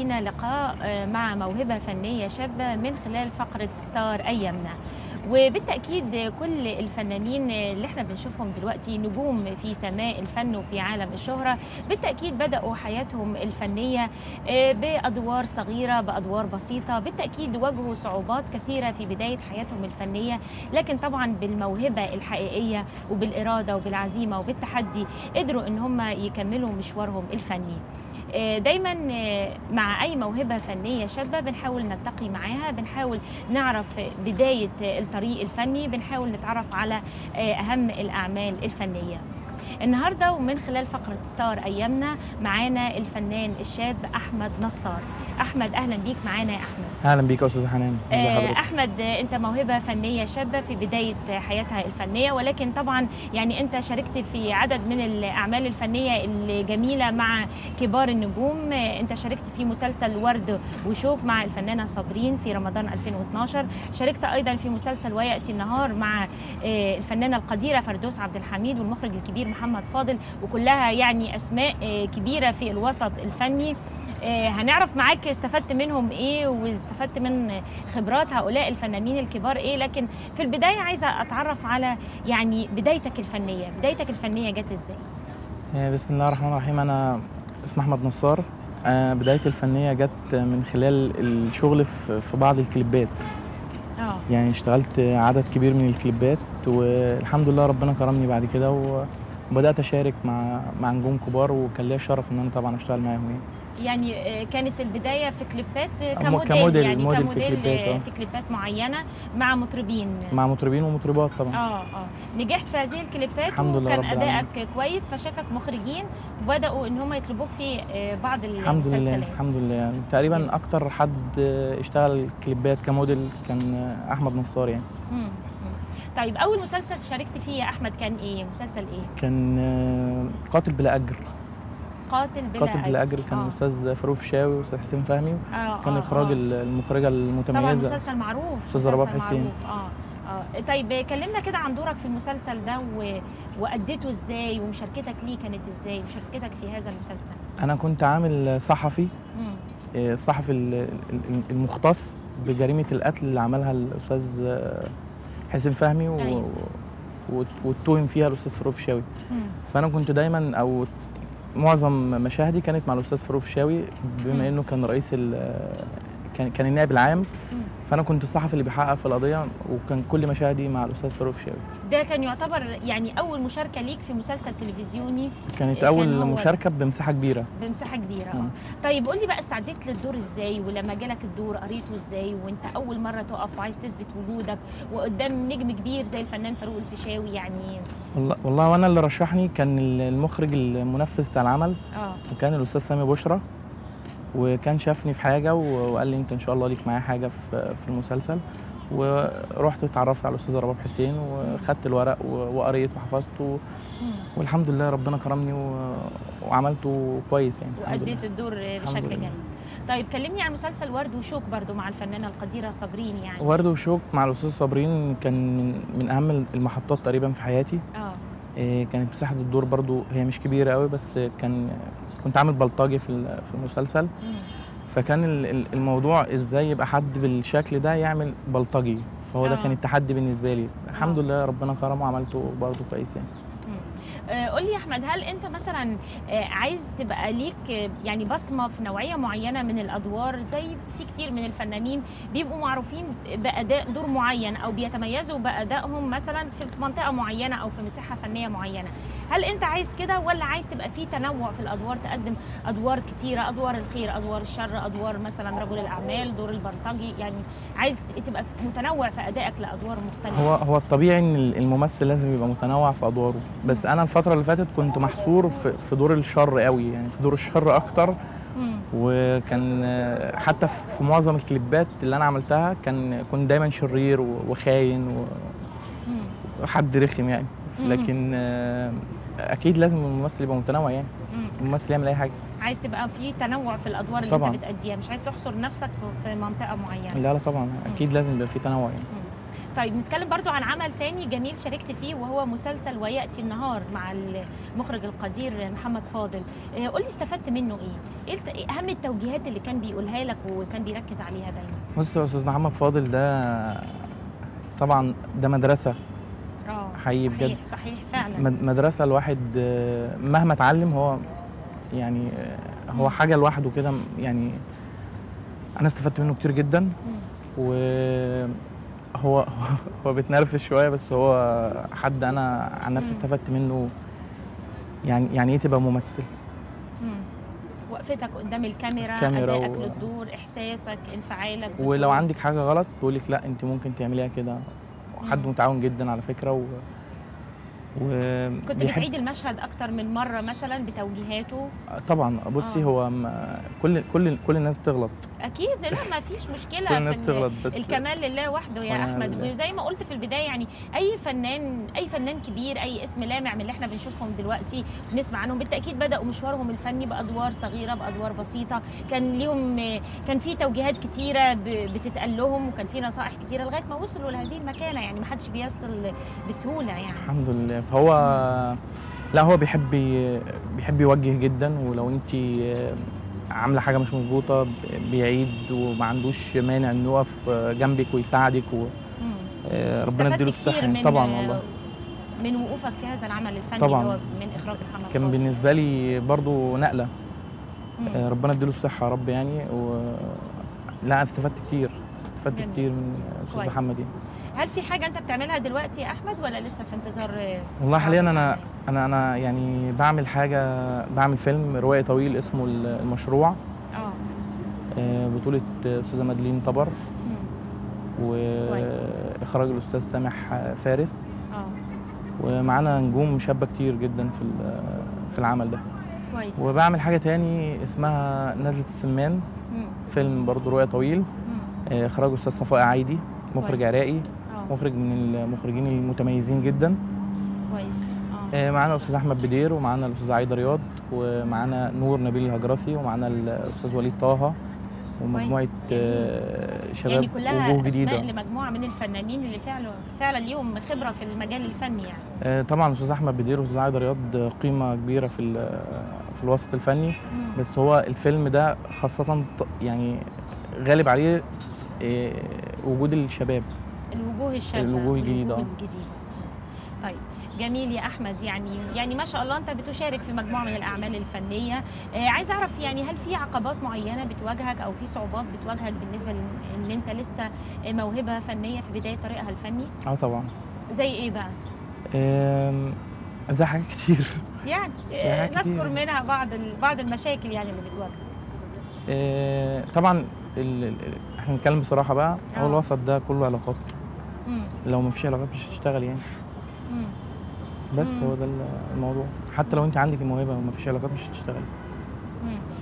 لينا لقاء مع موهبة فنية شابة من خلال فقرة ستار أيامنا. وبالتأكيد كل الفنانين اللي احنا بنشوفهم دلوقتي نجوم في سماء الفن وفي عالم الشهرة، بالتأكيد بدأوا حياتهم الفنية بأدوار صغيرة، بأدوار بسيطة، بالتأكيد واجهوا صعوبات كثيرة في بداية حياتهم الفنية، لكن طبعا بالموهبة الحقيقية وبالإرادة وبالعزيمة وبالتحدي قدروا ان هم يكملوا مشوارهم الفني. دايما مع أي موهبة فنية شابة بنحاول نلتقي معاها، بنحاول نعرف بداية الطريق الفني، بنحاول نتعرف على أهم الأعمال الفنية. النهارده ومن خلال فقرة ستار أيامنا معانا الفنان الشاب أحمد نصار. أحمد أهلا بيك معانا يا أحمد. أهلا بيك يا أستاذة حنان. أحمد أنت موهبة فنية شابة في بداية حياتها الفنية، ولكن طبعا يعني أنت شاركت في عدد من الأعمال الفنية الجميلة مع كبار النجوم. أنت شاركت في مسلسل ورد وشوك مع الفنانة صابرين في رمضان 2012، شاركت أيضا في مسلسل ويأتي النهار مع الفنانة القديرة فردوس عبد الحميد والمخرج الكبير محمد فاضل، وكلها يعني أسماء كبيرة في الوسط الفني. هنعرف معاك استفدت منهم ايه واستفدت من خبرات هؤلاء الفنانين الكبار ايه، لكن في البداية عايزة اتعرف على يعني بدايتك الفنية جت ازاي؟ بسم الله الرحمن الرحيم. انا اسمي احمد نصار. بدايتي الفنية جت من خلال الشغل في بعض الكليبات. يعني اشتغلت عدد كبير من الكليبات، والحمد لله ربنا كرمني بعد كده وبدأت أشارك مع نجوم كبار، وكان ليا الشرف إن أنا طبعا أشتغل معاهم. يعني كانت البداية في كليبات كموديل يعني موديل في كليبات معينة مع مطربين ومطربات طبعا. نجحت في هذه الكليبات الحمد لله، وكان أدائك كويس، فشافك مخرجين وبدأوا إن هم يطلبوك في بعض المسلسلات. الحمد لله يعني تقريبا أكتر حد اشتغل كليبات كموديل كان أحمد نصار يعني. طيب أول مسلسل شاركت فيه يا أحمد كان إيه؟ مسلسل إيه؟ كان قاتل بلا أجر. قاتل بلا أجر كان الأستاذ فاروق فيشاوي وأستاذ حسين فهمي. كان إخراج المخرجة المتميزة طبعا مسلسل معروف، أستاذ رباب حسين. طيب كلمنا كده عن دورك في المسلسل ده وأديته إزاي، ومشاركتك ليه كانت إزاي، ومشاركتك في هذا المسلسل؟ أنا كنت عامل صحفي. الصحفي المختص بجريمة القتل اللي عملها الأستاذ حسين فهمي واتهم فيها الأستاذ فاروق فيشاوي. فأنا كنت دايما أو معظم مشاهدي كانت مع الأستاذ فاروق فيشاوي، بما إنه كان رئيس كان النائب العام، فأنا كنت الصحفي اللي بيحقق في القضية، وكان كل مشاهدي مع الأستاذ فاروق فيشاوي. ده كان يعتبر يعني أول مشاركة ليك في مسلسل تلفزيوني؟ كانت أول مشاركة بمساحة كبيرة. طيب قول لي بقى استعديت للدور إزاي، ولما جالك الدور قريته إزاي، وأنت أول مرة تقف وعايز تثبت وجودك وقدام نجم كبير زي الفنان فاروق الفيشاوي يعني؟ والله وأنا اللي رشحني كان المخرج المنفذ بتاع العمل، وكان الأستاذ سامي بشرى، وكان شافني في حاجه وقال لي انت ان شاء الله ليك معايا حاجه في المسلسل. ورحت اتعرفت على الاستاذ رباب حسين وخدت الورق وقريت وحفظته، والحمد لله ربنا كرمني وعملته كويس يعني. واديت الدور بشكل جيد. طيب كلمني عن مسلسل ورد وشوك برضو مع الفنانه القديره صابرين. يعني ورد وشوك مع الاستاذ صابرين كان من اهم المحطات تقريبا في حياتي. كانت مساحه الدور برضو هي مش كبيره قوي، بس كنت عامل بلطجي في المسلسل. فكان الموضوع ازاي يبقى حد بالشكل ده يعمل بلطجي، فهو ده كان التحدي بالنسبه لي. الحمد لله ربنا كرمه وعملته برضه كويس يعني. قول لي يا احمد، هل انت مثلا عايز تبقى ليك يعني بصمه في نوعيه معينه من الادوار، زي في كتير من الفنانين بيبقوا معروفين باداء دور معين او بيتميزوا بادائهم مثلا في منطقه معينه او في مساحه فنيه معينه؟ هل انت عايز كده، ولا عايز تبقى في تنوع في الادوار، تقدم ادوار كتيره، ادوار الخير، ادوار الشر، ادوار مثلا رجل الاعمال، دور البلطجي، يعني عايز تبقى متنوع في ادائك لادوار مختلفه؟ هو الطبيعي ان الممثل لازم يبقى متنوع في ادواره، بس انا الفتره اللي فاتت كنت محصور في دور الشر قوي، يعني في دور الشر اكتر. وكان حتى في معظم الكليبات اللي انا عملتها كنت دايما شرير وخاين وحد رخم يعني. لكن اكيد لازم الممثل يبقى متنوع، يعني الممثل يعمل اي حاجه. عايز تبقى في تنوع في الادوار اللي طبعا انت بتأديها، مش عايز تحصر نفسك في منطقه معينه. لا طبعا اكيد لازم يبقى في تنوع يعني. طيب نتكلم برضو عن عمل تاني جميل شاركت فيه، وهو مسلسل ويأتي النهار مع المخرج القدير محمد فاضل. قول لي استفدت منه ايه اهم التوجيهات اللي كان بيقولها لك وكان بيركز عليها دايما؟ بص يا استاذ محمد فاضل ده طبعا ده مدرسه حقيقي بجد. صحيح فعلا مدرسه. الواحد مهما اتعلم هو يعني هو حاجه لوحده كده يعني. انا استفدت منه كتير جدا، وهو هو بيتنرفز شويه، بس هو حد انا عن نفسي استفدت منه. يعني ايه تبقى ممثل، وقفتك قدام الكاميرا، ادائك للدور، احساسك، انفعالك بالدور. ولو عندك حاجه غلط بيقول لك لا انت ممكن تعمليها كده. حد متعاون جدا على فكره. كنت بتعيد المشهد اكتر من مره مثلا بتوجيهاته؟ طبعا. بصي هو كل الناس بتغلط اكيد. لا ما فيش مشكله، كل الناس بتغلط، بس الكمال لله وحده يا احمد. وزي ما قلت في البدايه يعني اي فنان كبير، اي اسم لامع من اللي احنا بنشوفهم دلوقتي بنسمع عنهم، بالتاكيد بداوا مشوارهم الفني بادوار صغيره، بادوار بسيطه، كان في توجيهات كتيره بتتقال لهم، وكان في نصائح كتيره لغايه ما وصلوا لهذه المكانه. يعني ما حدش بيصل بسهوله يعني. الحمد لله. فهو لا هو بيحب يوجه جدا، ولو انت عامله حاجه مش مظبوطه بيعيد، وما عندوش مانع انه يقف جنبك ويساعدك. ربنا يديله الصحه. طبعا والله من وقوفك في هذا العمل الفني طبعا. اللي هو من اخراج محمد كان فاضل. بالنسبه لي برضو نقله. ربنا يديله الصحه يا رب يعني. لا استفدت كتير من استاذ محمد يعني. هل في حاجه انت بتعملها دلوقتي يا احمد ولا لسه في انتظار؟ والله حاليا انا يعني بعمل فيلم روائي طويل اسمه المشروع. بطولة استاذة مادلين طبر، واخراج الاستاذ سامح فارس. ومعانا نجوم شابة كتير جدا في العمل ده. كويس. وبعمل حاجة تاني اسمها نزلة السمان، فيلم برضه روائي طويل، اخراج استاذ صفاء عايدي، مخرج عراقي، مخرج من المخرجين المتميزين جدا. كويس. معانا الاستاذ احمد بدير، ومعانا الاستاذ عايده رياض، ومعانا نور نبيل الهجرسي، ومعانا الاستاذ وليد طه، ومجموعه شباب يعني كلها وجوه جديده. اسماء لمجموعه من الفنانين اللي فعلا ليهم خبره في المجال الفني يعني. طبعا الاستاذ احمد بدير والاستاذ عايده رياض قيمه كبيره في الوسط الفني. بس هو الفيلم ده خاصه يعني غالب عليه وجود الشباب، الوجوه الشابه، الوجوه الجديده. طيب جميل يا احمد. يعني ما شاء الله انت بتشارك في مجموعه من الاعمال الفنيه. عايز اعرف يعني هل في عقبات معينه بتواجهك او في صعوبات بتواجهك بالنسبه ان انت لسه موهبه فنيه في بدايه طريقها الفني؟ طبعا. زي ايه بقى؟ زي حاجات كتير يعني نذكر منها بعض المشاكل يعني اللي بتواجهك. طبعا احنا بنتكلم بصراحه بقى. هو الوسط ده كله علاقات. لو ما فيش علاقات مش هتشتغل يعني. بس هو ده الموضوع. حتى لو انت عندك الموهبه وما فيش علاقات مش هتشتغل.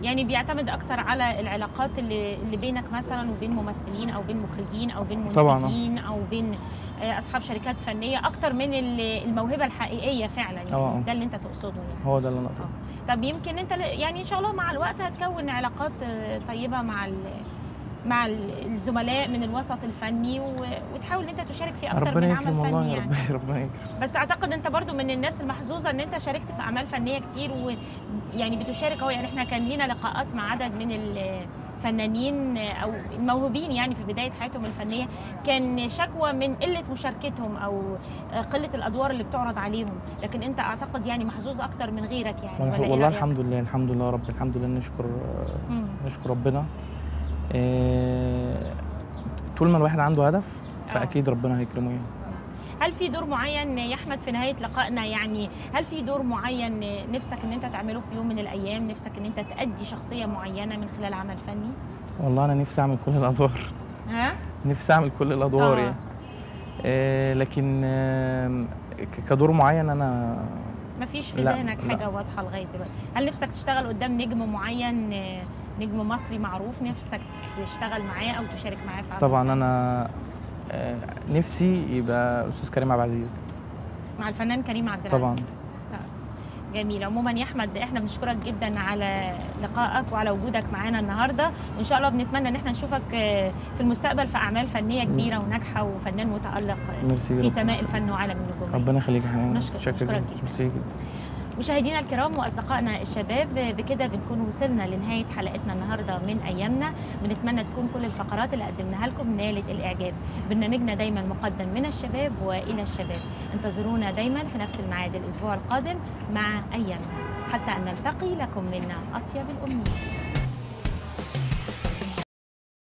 يعني بيعتمد اكتر على العلاقات اللي بينك مثلا وبين ممثلين او بين مخرجين او بين منتجين او بين اصحاب شركات فنيه، اكتر من الموهبه الحقيقيه فعلا يعني. ده اللي انت تقصده يعني. هو ده اللي انا اقصده. طب يمكن انت يعني ان شاء الله مع الوقت هتكون علاقات طيبه مع الزملاء من الوسط الفني، وتحاول ان انت تشارك في اكتر من عمل فني يعني. ربنا يكرم. بس اعتقد انت برضو من الناس المحظوظه ان انت شاركت في اعمال فنيه كتير، ويعني بتشارك اهو. يعني احنا كان لينا لقاءات مع عدد من الفنانين او الموهوبين يعني في بدايه حياتهم الفنيه، كان شكوى من قله مشاركتهم او قله الادوار اللي بتعرض عليهم، لكن انت اعتقد يعني محظوظ اكتر من غيرك يعني. والله الحمد لله يا رب. الحمد لله. نشكر ربنا. طول ما الواحد عنده هدف فاكيد ربنا هيكرمه يعني. هل في دور معين يا احمد في نهايه لقائنا يعني، هل في دور معين نفسك ان انت تعمله في يوم من الايام؟ نفسك ان انت تأدي شخصيه معينه من خلال عمل فني؟ والله انا نفسي اعمل كل الادوار. نفسي اعمل كل الادوار يعني. لكن كدور معين انا مفيش في ذهنك حاجه واضحه لغايه دلوقتي؟ هل نفسك تشتغل قدام نجم معين، نجم مصري معروف نفسك تشتغل معاه او تشارك معاه في عمل؟ طبعا انا نفسي يبقى الاستاذ كريم عبد العزيز. مع الفنان كريم عبد العزيز. طبعا. جميل. عموما يا احمد احنا بنشكرك جدا على لقائك وعلى وجودك معانا النهارده، وان شاء الله بنتمنى ان احنا نشوفك في المستقبل في اعمال فنيه كبيره وناجحه وفنان متالق في سماء الفن وعالم النجوم. ربنا يخليك يا حنان. نشكرك جدا. مشاهدينا الكرام واصدقائنا الشباب، بكده بنكون وصلنا لنهايه حلقتنا النهارده من ايامنا. بنتمنى تكون كل الفقرات اللي قدمناها لكم نالت الاعجاب. برنامجنا دايما مقدم من الشباب والى الشباب. انتظرونا دايما في نفس الميعاد الاسبوع القادم مع ايامنا، حتى ان نلتقي لكم منا اطيب الامنيات.